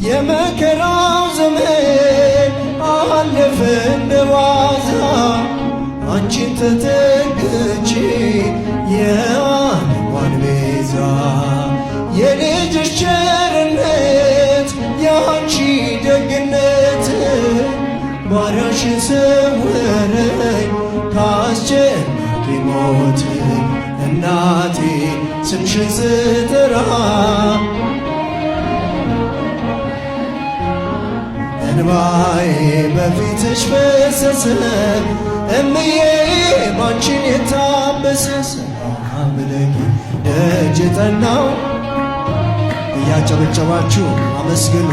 የመከራው ዘመን አለፈ እንደ ዋዛ አንቺን ተጠግቼ የዓለሟን ቤዛ የልጅሽ ቸርነት የአንቺ ደግነት ባሪያሽን ሰወረኝ ካስጨናቂ ሞት እናቴ ስምሽን ስጠራ እንባዬ በፊትሽ ፈሰሰ እምዬ ባንቺን የታበሰ ሰላም ለኪ ደጅ ጠናው እያጨበጨባችሁ አመስግኑ።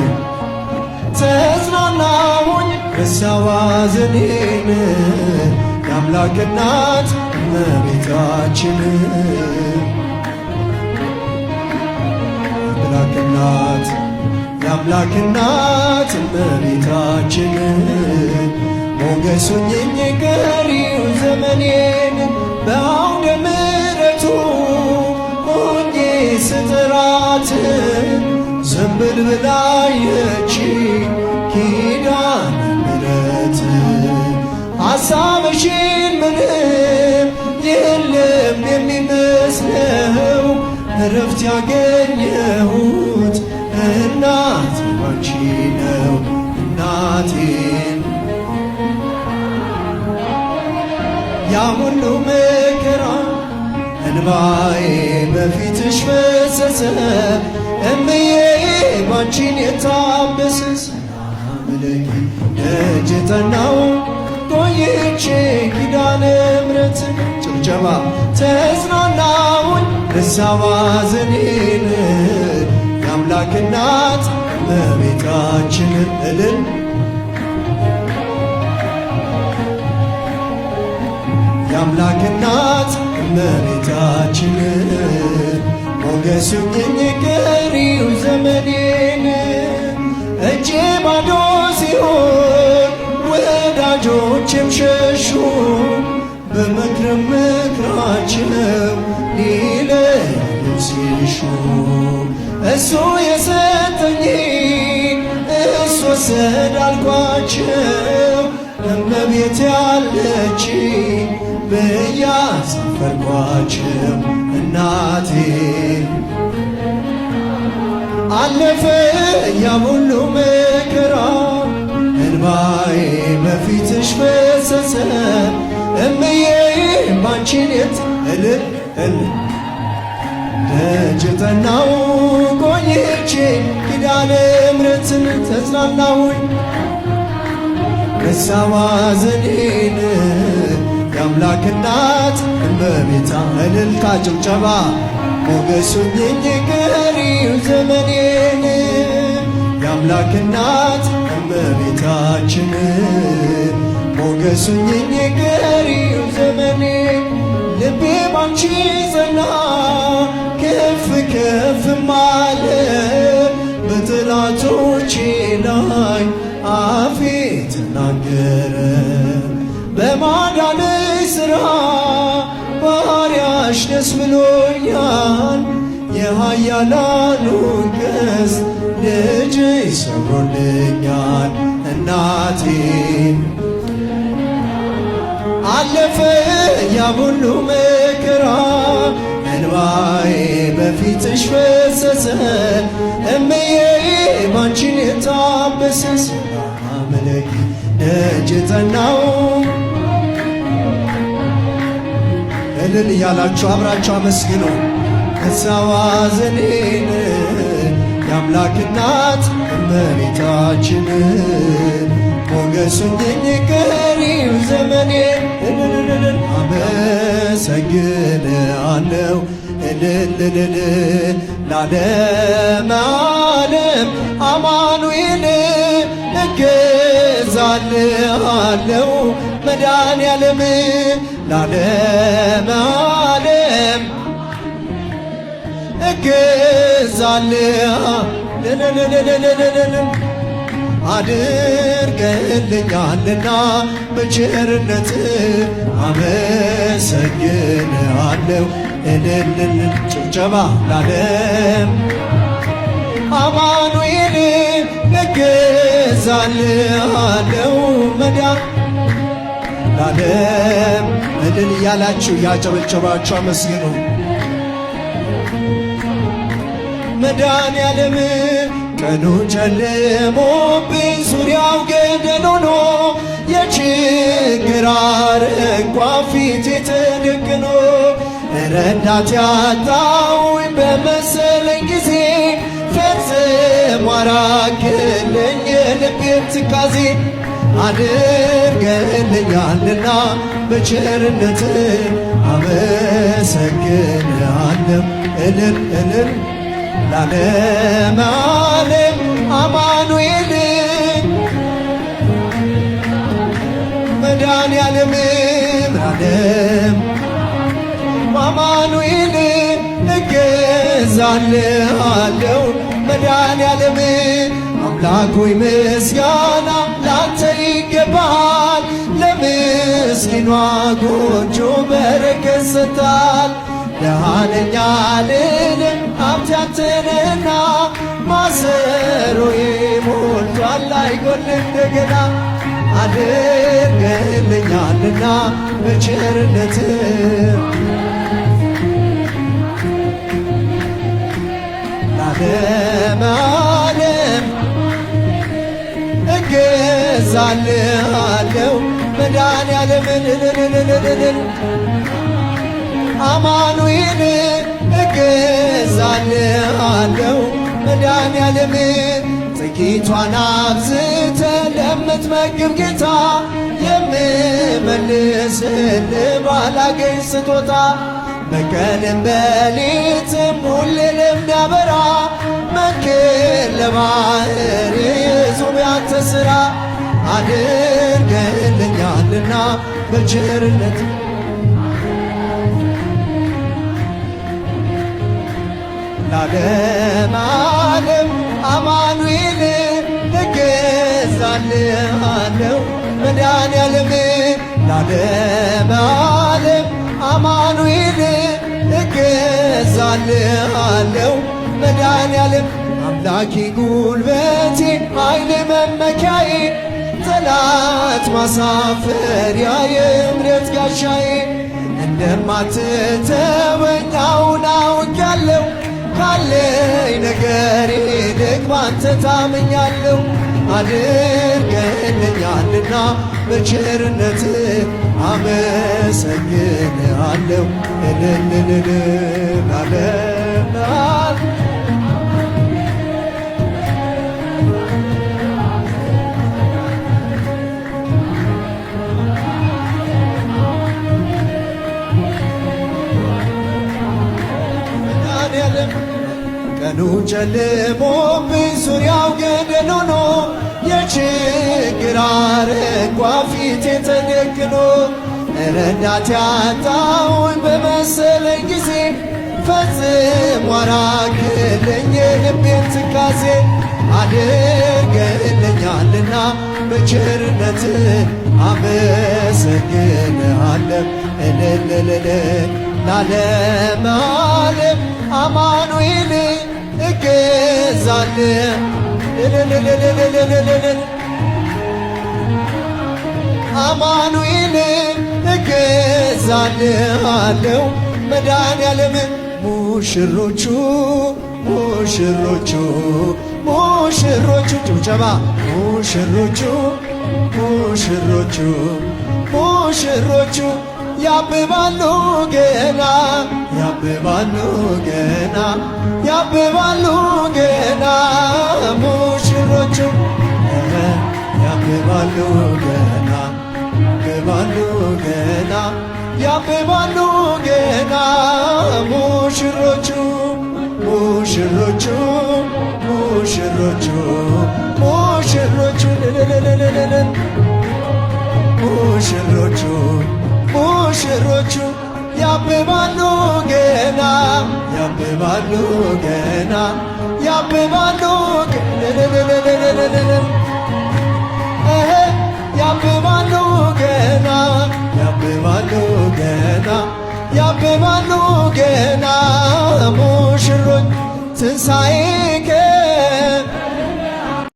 ተጽናናሁኝ ረሳሁ ሐዘኔን የአምላክ እናት እመቤታችን የአምላክ እናት እመቤታችን ሞገስ ሁኚኝ ቀሪው ዘመኔን በአውደ ምሕረቱ ሆኜ ስጠራት ዘንበል ብላ አየችኝ ኪዳነ ምሕረት ሐሳብሽን ምንም የለም የሚመስለው እረፍት ያገኘሁት እናቴ ባንቺ ነው እናቴን ያ ሁሉ መከራ እንባዬ በፊትሽ ፈሰሰ እምዬ ባንቺን የታበሰ ሰላም ለኪ ደጅ ጠናው ቆይቼ ኪዳነ ምሕረት ጭብጨባ ተጽናናሁኝ ረሳሁ ሐዘኔን የአምላክ እናት እመቤታችን እልል የአምላክ እናት እመቤታችን ሞገስ ሁኚኝ ቀሪው ዘመኔን እጄ ባዶ ሲሆን ወዳጆቼም ሸሹ በመክረም ምክራቸው ሊለዩኝ ሲሹ እሱ የሰጠኝ እሱ ወሰደ አልኳቸው እመቤት ያለች በያሳፈርኳቸው እናቴ አለፈ ያ ሁሉ መከራ እንባዬ በፊትሽ ፈሰሰ እምዬ ባንቺን እልል ደጅ ጠናው ቆይቼ ኪዳነ ምሕረትን ተጽናናሁኝ ረሳሁ ሐዘኔን የአምላክ እናት እመቤታ እልልታ ጭብጨባ ሞገስ ሁኚኝ ቀሪው ዘመኔን የአምላክ እናት እመቤታችን ሞገስ ሁኚኝ ቀሪው ዘመኔን ልቤ ባንቺ ጸና ከፍ ከፍም አለ በጠላቶቼ ላይ አፌ ተናገረ በማዳንሽ ሥራ ባሪያሽ ደስ ብሎኛል የኃያላኑን ቀስት ልጅሽ ሰብሮልኛል እናቴ አለፈ ያ ሁሉ መከራ እንባዬ በፊትሽ ፈሰሰ እምዬ ባንቺን የታበሰ ሰላም ለኪ ደጅ ጠናው እልል እያላችሁ አብራችሁ አመስግኑ ረሳሁ ሐዘኔን የአምላክ እናት እመቤታችን ሞገስ ሁኚኝ ቀሪው ዘመኔን አመሰግንሃለሁ እልል ለዓለመ ዓለም አማኑኤል እገዛልሃለሁ መድኃኔዓለም ለዓለመ ዓለም እገዛልሃለሁ አድርገልኛልና በቸርነት አመሰግንሃለሁ እልል ጭብጨባ ለዓለም አማኑኤል እገዛልሃለው መዳን ለዓለም እልል እያላችሁ ያጨበጨባችሁ አመስግኑ። መድኃኔዓለም ቀኑ ጨልሞብኝ ዙሪያው ገደል ሆኖ የችግር አረንቋ ፊቴ ተደቅኖ ረዳት ያጣሁኝ በመሰለኝ ጊዜ ፈጽሞ አራቅልኝ የልቤን ትካዜ አድርገህልኛልና በቸርነት አመሰግንሃለሁ እልል እልል ለዓለም ዓለም አማኑኤል መድኃኔዓለም ለዓለም አማኑኤል እገዛልሃለሁ መድኃኔዓለም አምላክ ሆይ ምስጋና ላንተ ይገባል። ለምስኪኗ ጎጆ በረከት ሰጥተሃል። ደሃ ነኝ አልልም ሀብት ያንተ ነህና ማሰሮዬ ሞልቷል አይጎድልም እንደገና አድርገህልኛልና በቸርነትህ ለዓለም ዓለም እገዛልሃለሁ መድኃኔዓለምን አማኑኤል እገዛልሃለሁ መድኃኔዓለም ጥቂቷን አብዝተ ለምትመግብ ጌታ የምመልስልህ ባላገኝ ስጦታ በቀንም በሌትም ሁሌ ለሚያበራ መንክር ለባሕር የዙም ያንተ ሥራ አድርገህልኛልና በቸርነት ለዓለም ዓለም አማኑኤል እገዛልሃለሁ መድኃኔዓለም ለዓለም ዓለም አማኑኤል እገዛልሃለሁ መድኃኔዓለም አምላኬ ጉልበቴ ኃይሌ መመኪያዬ ጠላት ማሳፈሪያ የእምነት ጋሻዬ እንደማትተወኝ አሁን አውቄያለሁ ካለኝ ነገር ይልቅ ባንተ ታምኛለሁ አድርገህልኛልና በቸርነትህ አመሰግንሃለሁ እልልልል ለዓለም ቀኑ ጨልሞብኝ ዙሪያው ገደል ሆኖ የችግር አረንቋ ፊቴ ተደቅኖ ረዳት ያጣሁኝ በመሰለኝ ጊዜ ፈጽሞ አራቅልኝ የልቤን ትካዜ አድርገህልኛልና በቸርነትህ አመሰግንሃለሁ እልልልል ለዓለም ዓለም አማኑኤል እገዛልህ አማኑኤል እገዛልሃለሁ መድኃኔዓለም ሙሽሮቹ ሙሽሮቹ ሙሽሮቹ ጭብጨባ ሙሽሮቹ ሙሽሮቹ ሙሽሮቹ ያብባሉ ገና ያብባሉ ገና ያብባሉ ገና ሙሽሮቹ ያብባሉ ገና ያብባሉ ገና ያብባሉ ገና ሙሽሮቹ ሙሽሮቹ ሙሽሮቹ ሙሽሮቹ ሙሽሮቹ ሙሽሮቹ ያብባሉ ገና ያብባሉ ገና ያብባሉ ያብባሉ ገና ያብባሉ ገና ያብባሉ ገና ሙሽሮች ትንሣኤ